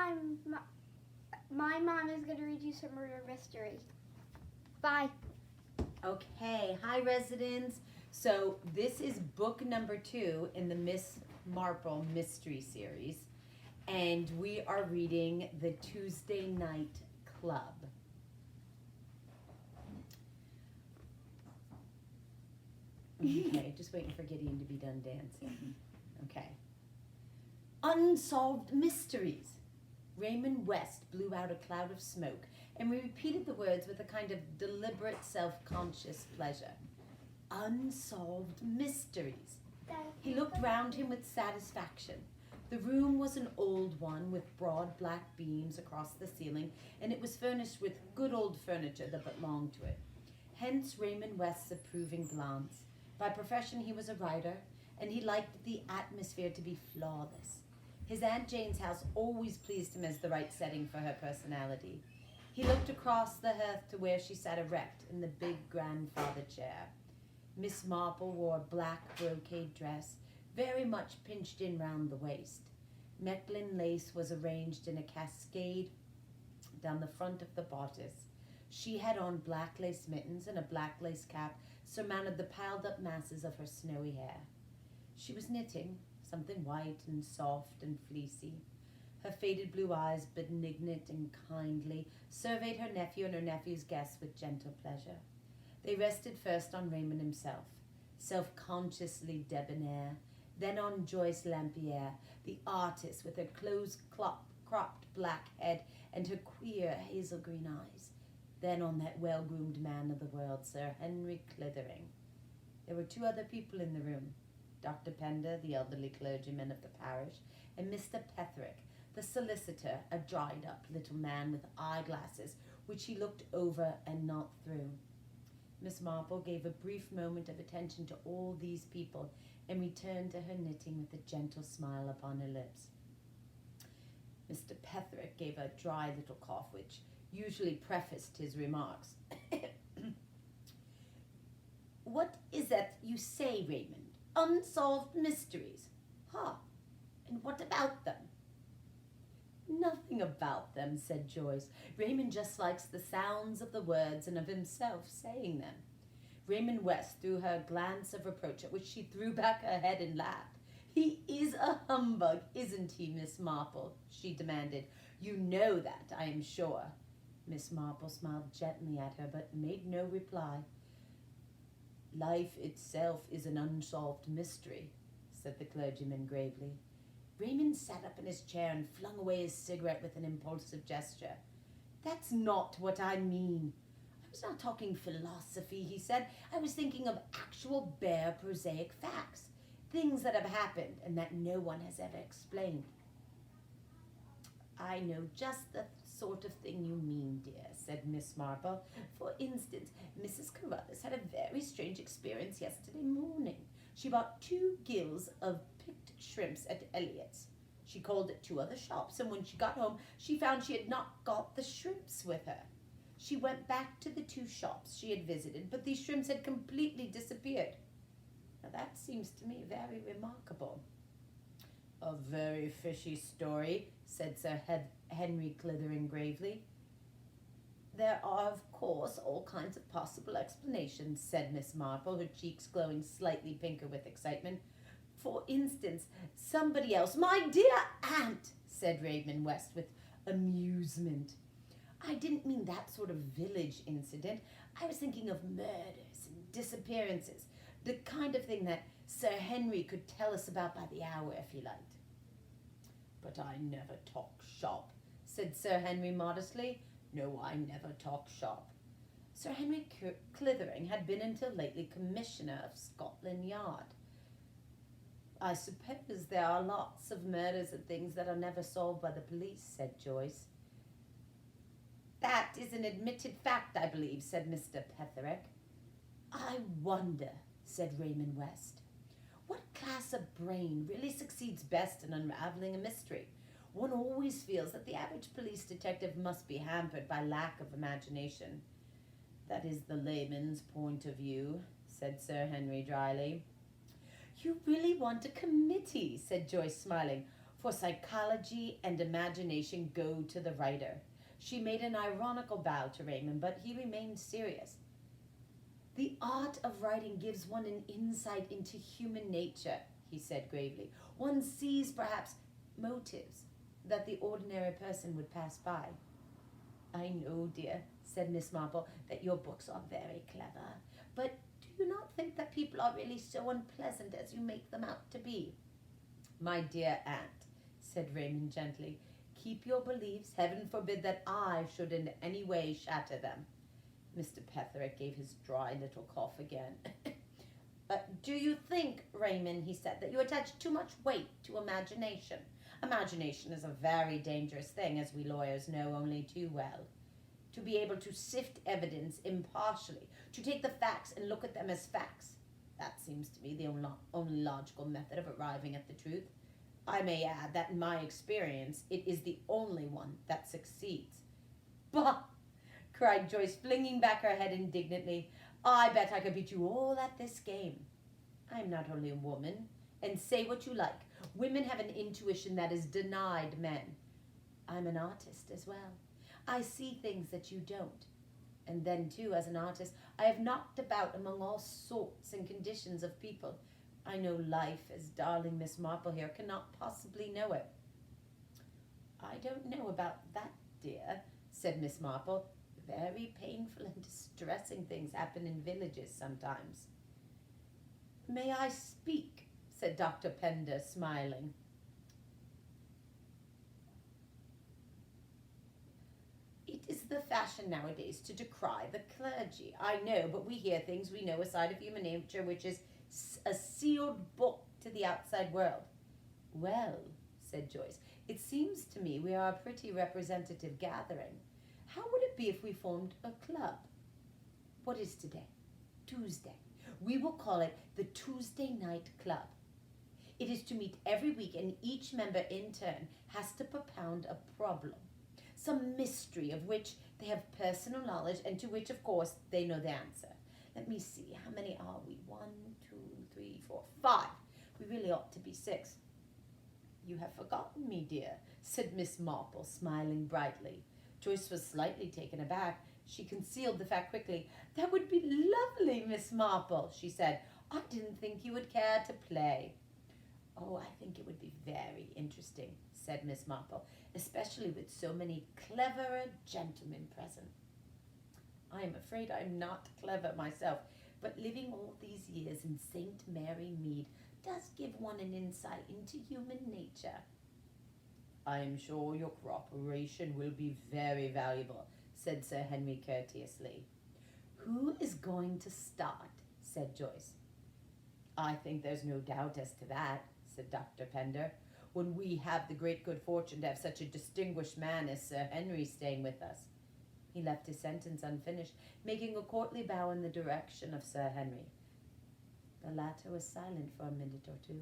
time, my mom is going to read you some murder mystery. Bye. Okay, hi residents. So this is book number 2 in the Miss Marple mystery series, and we are reading the Tuesday Night Club. Okay, just waiting for Gideon to be done dancing. Okay. Unsolved mysteries. Raymond West blew out a cloud of smoke, and we repeated the words with a kind of deliberate, self-conscious pleasure. Unsolved mysteries. He looked round him with satisfaction. The room was an old one with broad black beams across the ceiling, and it was furnished with good old furniture that belonged to it. Hence Raymond West's approving glance. By profession he was a writer, and he liked the atmosphere to be flawless. His Aunt Jane's house always pleased him as the right setting for her personality. He looked across the hearth to where she sat erect in the big grandfather chair. Miss Marple wore a black brocade dress, very much pinched in round the waist. Mechlin lace was arranged in a cascade down the front of the bodice. She had on black lace mittens, and a black lace cap surmounted the piled-up masses of her snowy hair. She was knitting, something white and soft and fleecy. Her faded blue eyes, benignant and kindly, surveyed her nephew and her nephew's guests with gentle pleasure. They rested first on Raymond himself, self-consciously debonair, then on Joyce Lampierre, the artist with her close-cropped black head and her queer hazel-green eyes, then on that well-groomed man of the world, Sir Henry Clithering. There were 2 other people in the room, Dr. Pender, the elderly clergyman of the parish, and Mr. Petherick, the solicitor, a dried-up little man with eyeglasses, which he looked over and not through. Miss Marple gave a brief moment of attention to all these people and returned to her knitting with a gentle smile upon her lips. Mr. Petherick gave a dry little cough, which usually prefaced his remarks. What is that you say, Raymond? Unsolved mysteries. And what about them? Nothing about them, said Joyce. Raymond just likes the sounds of the words and of himself saying them. Raymond West threw her a glance of reproach, at which she threw back her head and laughed. He is a humbug, isn't he, Miss Marple? She demanded. You know that, I am sure. Miss Marple smiled gently at her, but made no reply. Life itself is an unsolved mystery, said the clergyman gravely. Raymond sat up in his chair and flung away his cigarette with an impulsive gesture. That's not what I mean. I was not talking philosophy, he said. I was thinking of actual bare prosaic facts, things that have happened and that no one has ever explained. I know just the sort of thing you mean, dear, said Miss Marple. For instance, Mrs. Carruthers had a very strange experience yesterday morning. She bought 2 gills of picked shrimps at Elliott's. She called at 2 other shops, and when she got home, she found she had not got the shrimps with her. She went back to the 2 shops she had visited, but these shrimps had completely disappeared. Now that seems to me very remarkable. A very fishy story, said Sir Henry Clithering gravely. There are, of course, all kinds of possible explanations, said Miss Marple, her cheeks glowing slightly pinker with excitement. For instance, somebody else— My dear aunt, said Raymond West with amusement. I didn't mean that sort of village incident. I was thinking of murders and disappearances, the kind of thing that Sir Henry could tell us about by the hour if he liked. But I never talk shop, said Sir Henry modestly. No, I never talk shop. Sir Henry Clithering had been until lately Commissioner of Scotland Yard. I suppose there are lots of murders and things that are never solved by the police, said Joyce. That is an admitted fact, I believe, said Mr. Petherick. I wonder, said Raymond West. What class of brain really succeeds best in unraveling a mystery? One always feels that the average police detective must be hampered by lack of imagination. That is the layman's point of view, said Sir Henry dryly. You really want a committee, said Joyce, smiling. For psychology and imagination go to the writer. She made an ironical bow to Raymond, but he remained serious. The art of writing gives one an insight into human nature, he said gravely. One sees, perhaps, motives that the ordinary person would pass by. I know, dear, said Miss Marple, that your books are very clever, but do you not think that people are really so unpleasant as you make them out to be? My dear aunt, said Raymond gently, keep your beliefs. Heaven forbid that I should in any way shatter them. Mr. Petherick gave his dry little cough again. Do you think, Raymond, he said, that you attach too much weight to imagination? Imagination is a very dangerous thing, as we lawyers know only too well. To be able to sift evidence impartially, to take the facts and look at them as facts, that seems to me the only logical method of arriving at the truth. I may add that in my experience, it is the only one that succeeds. Bah! Cried Joyce, flinging back her head indignantly. I bet I could beat you all at this game. I'm not only a woman, and say what you like. Women have an intuition that is denied men. I'm an artist as well. I see things that you don't. And then, too, as an artist, I have knocked about among all sorts and conditions of people. I know life, as darling Miss Marple here cannot possibly know it. I don't know about that, dear, said Miss Marple. Very painful and distressing things happen in villages sometimes. May I speak? Said Dr. Pender, smiling. It is the fashion nowadays to decry the clergy. I know, but we hear things we know a side of human nature which is a sealed book to the outside world. Well, said Joyce, it seems to me we are a pretty representative gathering. How would it be if we formed a club? What is today? Tuesday. We will call it the Tuesday Night Club. It is to meet every week, and each member in turn has to propound a problem, some mystery of which they have personal knowledge and to which, of course, they know the answer. Let me see, how many are we? 1, 2, 3, 4, 5. We really ought to be 6. You have forgotten me, dear, said Miss Marple, smiling brightly. Joyce was slightly taken aback. She concealed the fact quickly. That would be lovely, Miss Marple, she said. I didn't think you would care to play. Oh, I think it would be very interesting, said Miss Marple, especially with so many cleverer gentlemen present. I am afraid I'm not clever myself, but living all these years in St. Mary Mead does give one an insight into human nature. I am sure your cooperation will be very valuable, said Sir Henry courteously. Who is going to start? Said Joyce. I think there's no doubt as to that, said Dr. Pender, when we have the great good fortune to have such a distinguished man as Sir Henry staying with us. He left his sentence unfinished, making a courtly bow in the direction of Sir Henry. The latter was silent for a minute or two.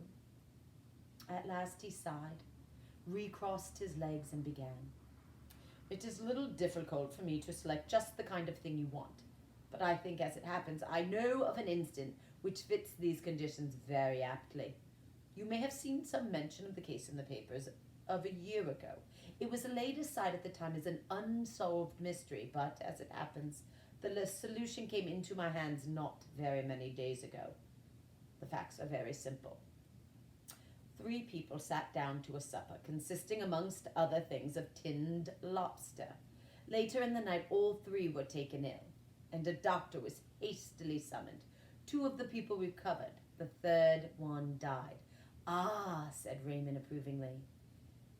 At last he sighed, recrossed his legs, and began. It is a little difficult for me to select just the kind of thing you want, but I think, as it happens, I know of an incident which fits these conditions very aptly. You may have seen some mention of the case in the papers of a year ago. It was laid aside at the time as an unsolved mystery, but, as it happens, the solution came into my hands not very many days ago. The facts are very simple. 3 people sat down to a supper, consisting, amongst other things, of tinned lobster. Later in the night, all 3 were taken ill, and a doctor was hastily summoned. 2 of the people recovered. The third one died. Ah, said Raymond approvingly.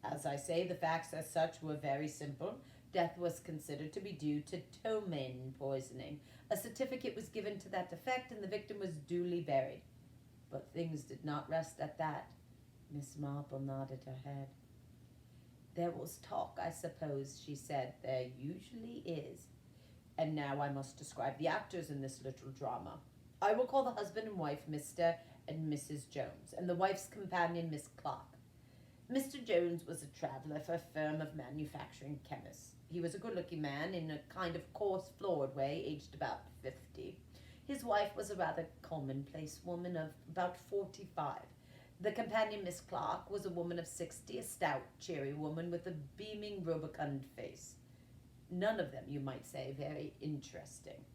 As I say, the facts as such were very simple. Death was considered to be due to ptomaine poisoning. A certificate was given to that effect, and the victim was duly buried. But things did not rest at that. Miss Marple nodded her head. There was talk, I suppose, she said. There usually is. And now I must describe the actors in this little drama. I will call the husband and wife Mr. and Mrs. Jones, and the wife's companion Miss Clark. Mr. Jones was a traveller for a firm of manufacturing chemists. He was a good-looking man in a kind of coarse, florid way, aged about 50. His wife was a rather commonplace woman of about 45. The companion, Miss Clark, was a woman of 60, a stout, cheery woman with a beaming, rubicund face. None of them, you might say, very interesting.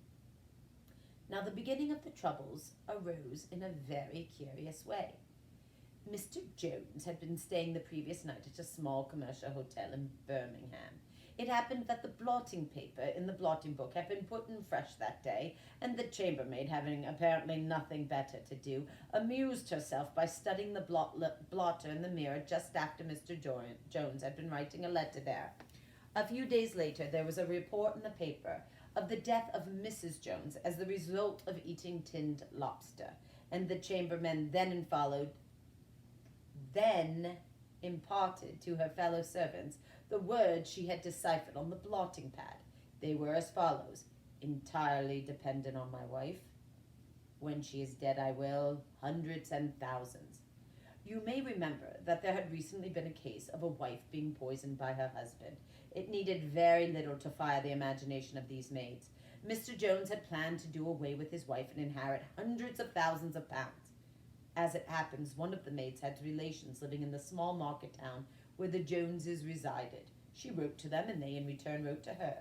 Now, the beginning of the troubles arose in a very curious way. Mr. Jones had been staying the previous night at a small commercial hotel in Birmingham. It happened that the blotting paper in the blotting book had been put in fresh that day, and the chambermaid, having apparently nothing better to do, amused herself by studying the blotter in the mirror just after Mr. Jones had been writing a letter there. A few days later, there was a report in the paper of the death of Mrs. Jones as the result of eating tinned lobster, and the chambermaid then imparted to her fellow servants the words she had deciphered on the blotting pad. They were as follows: entirely dependent on my wife. When she is dead, I will. Hundreds and thousands. You may remember that there had recently been a case of a wife being poisoned by her husband. It needed very little to fire the imagination of these maids. Mr. Jones had planned to do away with his wife and inherit hundreds of thousands of pounds. As it happens, one of the maids had relations living in the small market town where the Joneses resided. She wrote to them, and they in return wrote to her.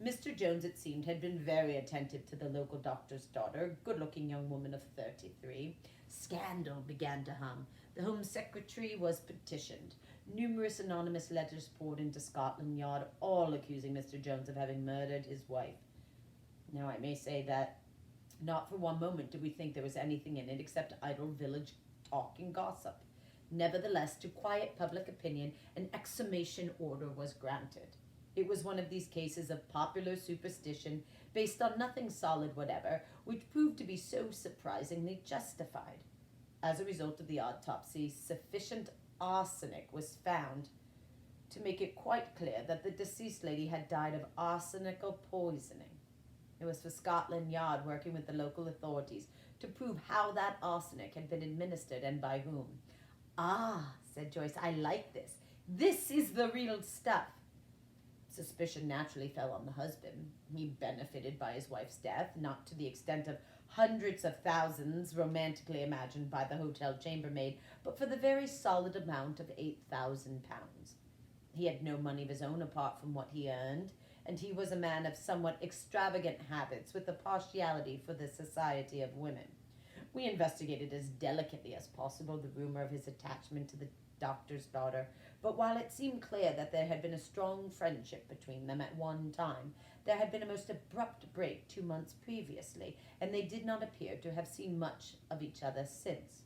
Mr. Jones, it seemed, had been very attentive to the local doctor's daughter, a good-looking young woman of 33. Scandal began to hum. The Home Secretary was petitioned. Numerous anonymous letters poured into Scotland Yard, all accusing Mr. Jones of having murdered his wife. Now, I may say that not for one moment did we think there was anything in it except idle village talk and gossip. Nevertheless, to quiet public opinion, an exhumation order was granted. It was one of these cases of popular superstition based on nothing solid whatever, which proved to be so surprisingly justified. As a result of the autopsy, sufficient arsenic was found to make it quite clear that the deceased lady had died of arsenical poisoning. It was for Scotland Yard, working with the local authorities, to prove how that arsenic had been administered and by whom. "Ah," said Joyce, "I like this. This is the real stuff." Suspicion naturally fell on the husband. He benefited by his wife's death, not to the extent of hundreds of thousands romantically imagined by the hotel chambermaid, but for the very solid amount of £8,000. He had no money of his own apart from what he earned, and he was a man of somewhat extravagant habits with a partiality for the society of women. We investigated as delicately as possible the rumor of his attachment to the doctor's daughter, but while it seemed clear that there had been a strong friendship between them at one time, there had been a most abrupt break 2 months previously, and they did not appear to have seen much of each other since.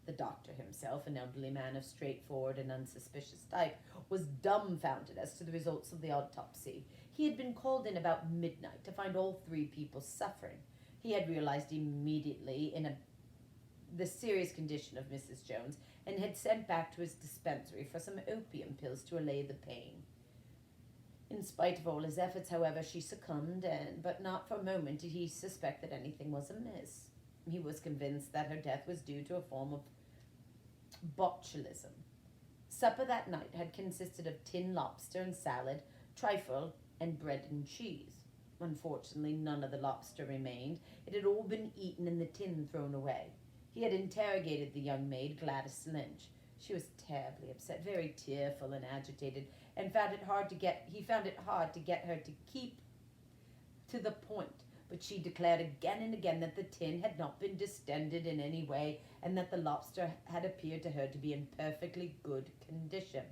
The doctor himself, an elderly man of straightforward and unsuspicious type, was dumbfounded as to the results of the autopsy. He had been called in about midnight to find all 3 people suffering. He had realized immediately the serious condition of Mrs. Jones, and had sent back to his dispensary for some opium pills to allay the pain. In spite of all his efforts, however, she succumbed, but not for a moment did he suspect that anything was amiss. He was convinced that her death was due to a form of botulism. Supper that night had consisted of tinned lobster and salad, trifle, and bread and cheese. Unfortunately, none of the lobster remained. It had all been eaten and the tin thrown away. He had interrogated the young maid, Gladys Lynch. She was terribly upset, very tearful and agitated, and he found it hard to get her to keep to the point. But she declared again and again that the tin had not been distended in any way, and that the lobster had appeared to her to be in perfectly good condition.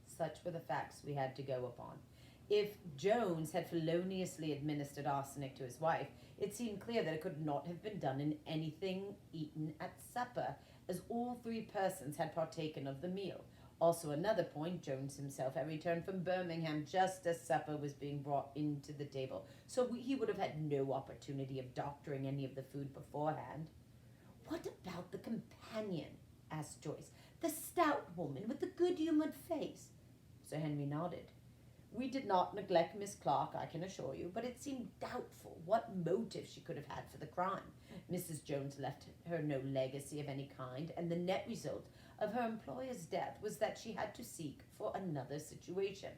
Such were the facts we had to go upon. If Jones had feloniously administered arsenic to his wife, it seemed clear that it could not have been done in anything eaten at supper, as all 3 persons had partaken of the meal. Also, another point, Jones himself had returned from Birmingham just as supper was being brought into the table, so he would have had no opportunity of doctoring any of the food beforehand. "What about the companion?" asked Joyce. "The stout woman with the good-humoured face?" Sir Henry nodded. "We did not neglect Miss Clark, I can assure you, but it seemed doubtful what motive she could have had for the crime. Mrs. Jones left her no legacy of any kind, and the net result of her employer's death was that she had to seek for another situation."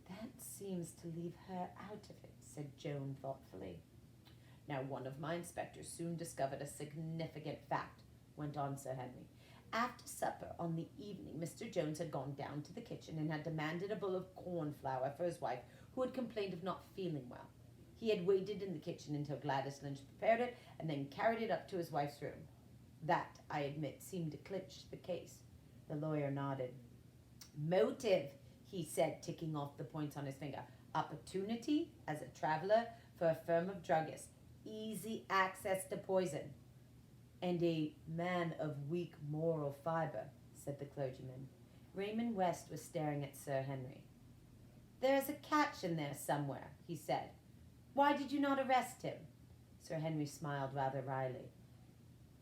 "That seems to leave her out of it," said Joan thoughtfully. Now, one of my inspectors soon discovered a significant fact, went on Sir Henry. After supper on the evening, Mr. Jones had gone down to the kitchen and had demanded a bowl of cornflour for his wife, who had complained of not feeling well. He had waited in the kitchen until Gladys Lynch prepared it and then carried it up to his wife's room. That, I admit, seemed to clinch the case. The lawyer nodded. Motive, he said, ticking off the points on his finger. Opportunity as a traveler for a firm of druggists. Easy access to poison. And a man of weak moral fiber, said the clergyman. Raymond West was staring at Sir Henry. There's a catch in there somewhere, he said. Why did you not arrest him? Sir Henry smiled rather wryly.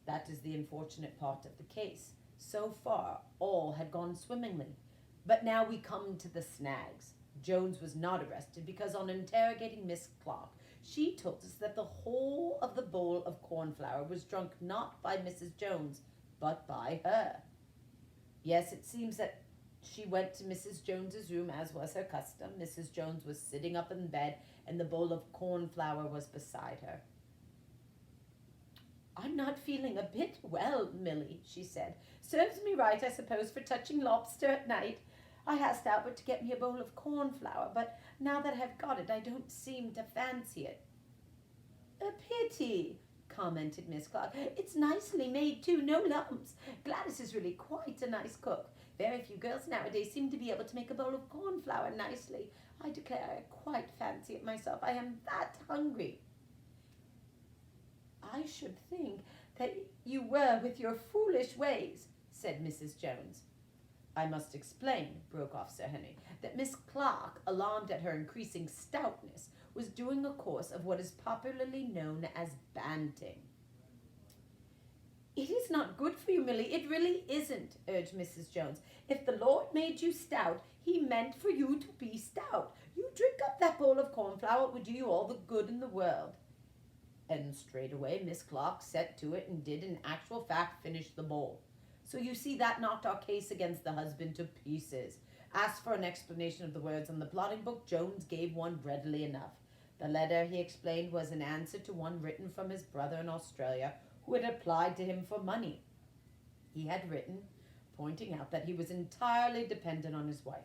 That is the unfortunate part of the case. So far, all had gone swimmingly. But now we come to the snags. Jones was not arrested because on interrogating Miss Clark, she told us that the whole of the bowl of cornflour was drunk not by Mrs. Jones, but by her. Yes, it seems that she went to Mrs. Jones's room, as was her custom. Mrs. Jones was sitting up in bed, and the bowl of cornflour was beside her. I'm not feeling a bit well, Milly, she said. Serves me right, I suppose, for touching lobster at night. I asked Albert to get me a bowl of cornflour, but now that I've got it, I don't seem to fancy it. A pity, commented Miss Clark. It's nicely made, too, no lumps. Gladys is really quite a nice cook. Very few girls nowadays seem to be able to make a bowl of cornflour nicely. I declare I quite fancy it myself. I am that hungry. I should think that you were with your foolish ways, said Mrs. Jones. I must explain, broke off Sir Henry, that Miss Clark, alarmed at her increasing stoutness, was doing a course of what is popularly known as banting. It is not good for you, Milly. It really isn't, urged Mrs. Jones. If the Lord made you stout, he meant for you to be stout. You drink up that bowl of cornflour, it would do you all the good in the world. And straightway Miss Clark set to it and did in actual fact finish the bowl. So you see that knocked our case against the husband to pieces. Asked for an explanation of the words on the plotting book, Jones gave one readily enough. The letter, he explained, was an answer to one written from his brother in Australia, who had applied to him for money. He had written, pointing out that he was entirely dependent on his wife.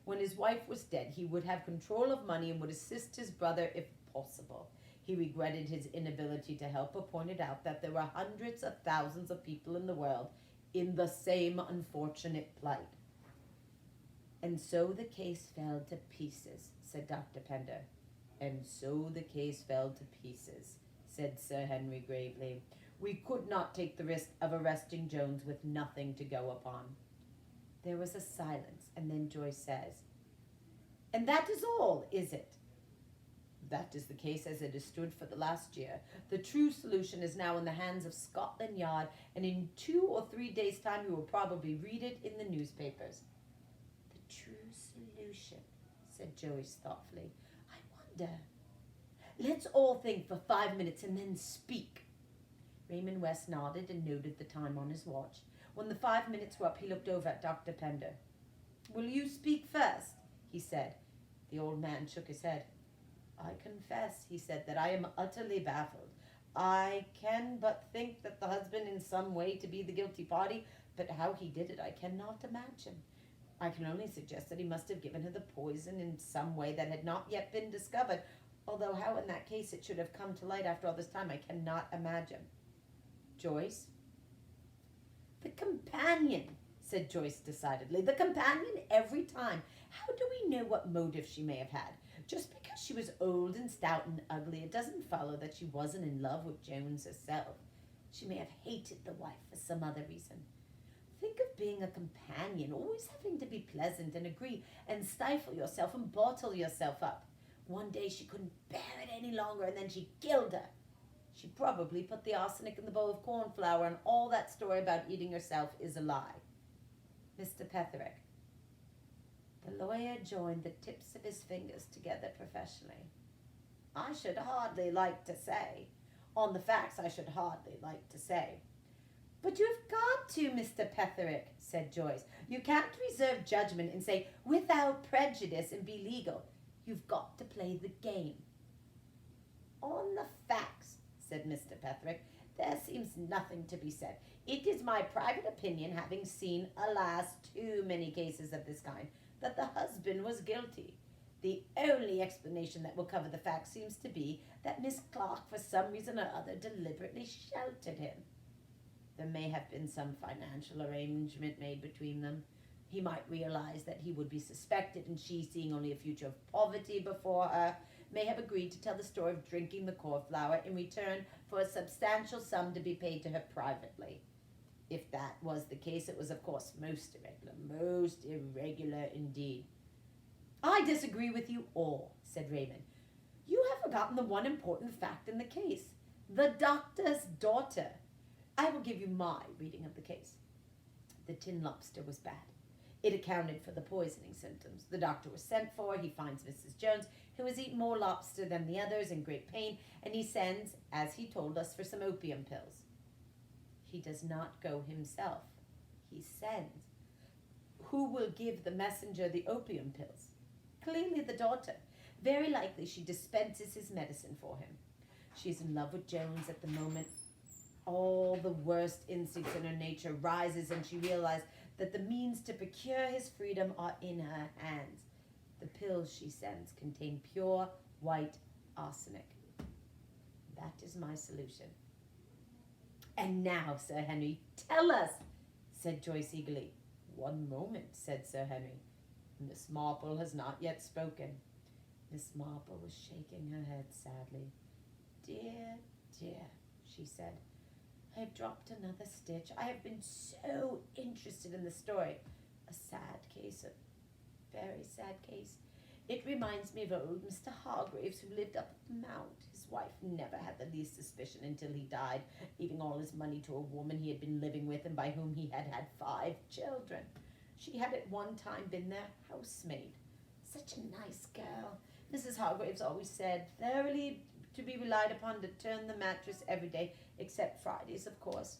When his wife was dead, he would have control of money and would assist his brother if possible. He regretted his inability to help, but pointed out that there were hundreds of thousands of people in the world in the same unfortunate plight. And so the case fell to pieces, said Dr. Pender. And so the case fell to pieces, said Sir Henry gravely. We could not take the risk of arresting Jones with nothing to go upon. There was a silence, and then Joyce says, And that is all, is it? That is the case as it has stood for the last year. The true solution is now in the hands of Scotland Yard, and in 2 or 3 days' time you will probably read it in the newspapers. The true solution, said Joyce thoughtfully. I wonder. Let's all think for 5 minutes and then speak. Raymond West nodded and noted the time on his watch. When the 5 minutes were up, he looked over at Dr. Pender. Will you speak first? He said. The old man shook his head. I confess, he said, that I am utterly baffled. I can but think that the husband in some way to be the guilty party, but how he did it I cannot imagine. I can only suggest that he must have given her the poison in some way that had not yet been discovered, although how in that case it should have come to light after all this time I cannot imagine. Joyce? The companion, said Joyce decidedly. The companion every time. How do we know what motive she may have had? Just because she was old and stout and ugly, it doesn't follow that she wasn't in love with Jones herself. She may have hated the wife for some other reason. Think of being a companion, always having to be pleasant and agree and stifle yourself and bottle yourself up. One day she couldn't bear it any longer, and then she killed her. She probably put the arsenic in the bowl of cornflour, and all that story about eating herself is a lie. Mr. Petherick. The lawyer joined the tips of his fingers together professionally. I should hardly like to say. On the facts, I should hardly like to say. But you've got to, Mr. Petherick, said Joyce. You can't reserve judgment and say, without prejudice, and be legal. You've got to play the game. On the facts, said Mr. Petherick. "There seems nothing to be said. It is my private opinion, having seen, alas, too many cases of this kind, that the husband was guilty. The only explanation that will cover the facts seems to be that Miss Clark, for some reason or other, deliberately sheltered him. There may have been some financial arrangement made between them. He might realize that he would be suspected, and she, seeing only a future of poverty before her, may have agreed to tell the story of drinking the cornflower in return for a substantial sum to be paid to her privately. If that was the case, it was, of course, most irregular indeed." "I disagree with you all," said Raymond. "You have forgotten the one important fact in the case. The doctor's daughter. I will give you my reading of the case. The tin lobster was bad. It accounted for the poisoning symptoms. The doctor was sent for. He finds Mrs. Jones, who has eaten more lobster than the others, in great pain, and he sends, as he told us, for some opium pills. He does not go himself. He sends. Who will give the messenger the opium pills? Clearly the daughter. Very likely she dispenses his medicine for him. She is in love with Jones at the moment. All the worst instincts in her nature rises, and she realizes that the means to procure his freedom are in her hands. The pills she sends contain pure white arsenic. That is my solution." "And now, Sir Henry, tell us," said Joyce eagerly. "One moment," said Sir Henry. "Miss Marple has not yet spoken." Miss Marple was shaking her head sadly. "Dear, dear," she said, "I have dropped another stitch. I have been so interested in the story. A sad case, a very sad case. It reminds me of old Mr. Hargraves, who lived up at the Mount. His wife never had the least suspicion until he died, leaving all his money to a woman he had been living with and by whom he had had 5 children. She had at one time been their housemaid. Such a nice girl. Mrs. Hargraves always said, thoroughly to be relied upon to turn the mattress every day, except Fridays, of course.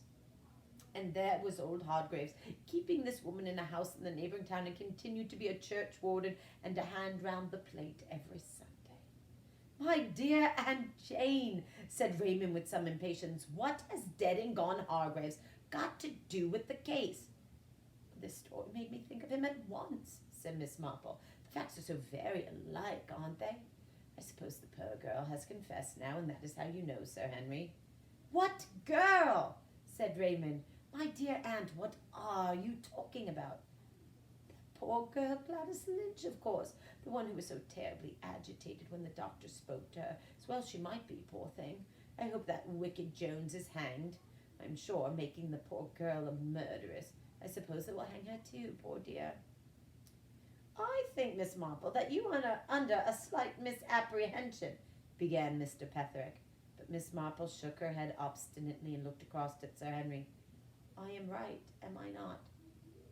And there was old Hargraves, keeping this woman in a house in the neighboring town, and continued to be a church warden and to hand round the plate every Sunday." "My dear Aunt Jane," said Raymond with some impatience, "what has dead and gone Hargraves got to do with the case?" "This story made me think of him at once," said Miss Marple. "The facts are so very alike, aren't they? I suppose the poor girl has confessed now, and that is how you know, Sir Henry." "What girl?" said Raymond. "My dear aunt, what are you talking about?" "The poor girl, Gladys Lynch, of course. The one who was so terribly agitated when the doctor spoke to her. As well she might be, poor thing. I hope that wicked Jones is hanged. I'm sure, making the poor girl a murderess. I suppose they will hang her too, poor dear." "I think, Miss Marple, that you are under a slight misapprehension," began Mr. Petherick. But Miss Marple shook her head obstinately and looked across at Sir Henry. "I am right, am I not?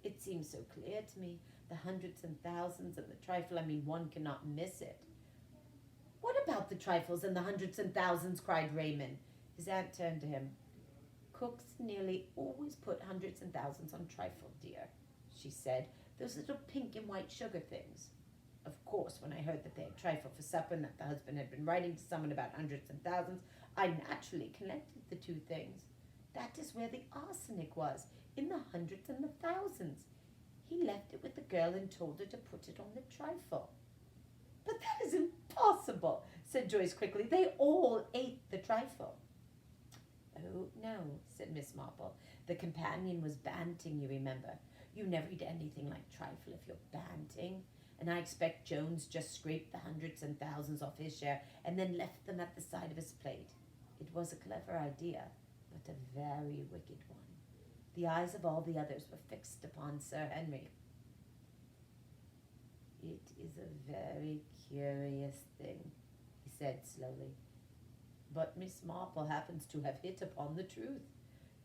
It seems so clear to me. The hundreds and thousands and the trifle, one cannot miss it." "What about the trifles and the hundreds and thousands?" cried Raymond. His aunt turned to him. "Cooks nearly always put hundreds and thousands on trifle, dear," she said. "Those little pink and white sugar things. Of course, when I heard that they had trifle for supper and that the husband had been writing to someone about hundreds and thousands, I naturally connected the two things. That is where the arsenic was, in the hundreds and the thousands. He left it with the girl and told her to put it on the trifle." "But that is impossible," said Joyce quickly. "They all ate the trifle." "Oh, no," said Miss Marple. "The companion was banting, you remember. You never eat anything like trifle if you're banting. And I expect Jones just scraped the hundreds and thousands off his share and then left them at the side of his plate. It was a clever idea, but a very wicked one. The eyes of all the others were fixed upon Sir Henry." "It is a very curious thing," he said slowly. "But Miss Marple happens to have hit upon the truth.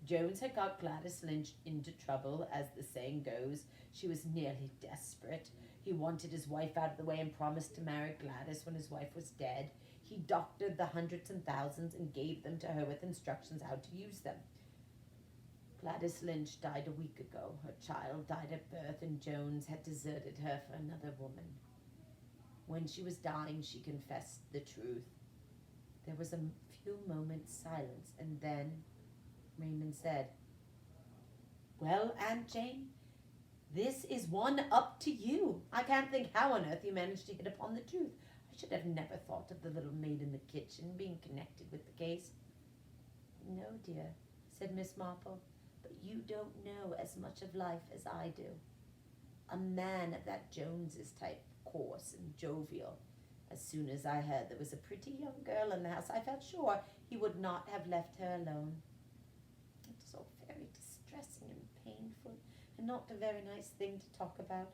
Jones had got Gladys Lynch into trouble, as the saying goes. She was nearly desperate. He wanted his wife out of the way and promised to marry Gladys when his wife was dead. He doctored the hundreds and thousands and gave them to her with instructions how to use them. Gladys Lynch died a week ago. Her child died at birth, and Jones had deserted her for another woman. When she was dying, she confessed the truth. There was a few moments' silence, and then Raymond said, "Well, Aunt Jane, this is one up to you. I can't think how on earth you managed to hit upon the truth. I should have never thought of the little maid in the kitchen being connected with the case." "No, dear," said Miss Marple, "but you don't know as much of life as I do. A man of that Jones's type, coarse and jovial. As soon as I heard there was a pretty young girl in the house, I felt sure he would not have left her alone. It was all very distressing and painful, and not a very nice thing to talk about.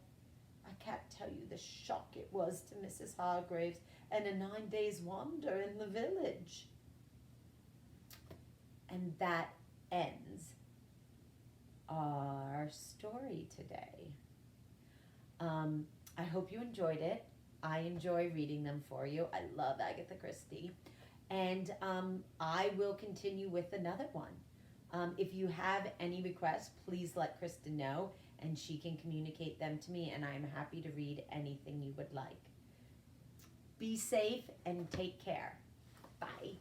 I can't tell you the shock it was to Mrs. Hargraves, and a 9 days' wander in the village." And that ends our story today. I hope you enjoyed it. I enjoy reading them for you. I love Agatha Christie. And I will continue with another one. If you have any requests, please let Krista know, and she can communicate them to me, and I'm happy to read anything you would like. Be safe and take care. Bye.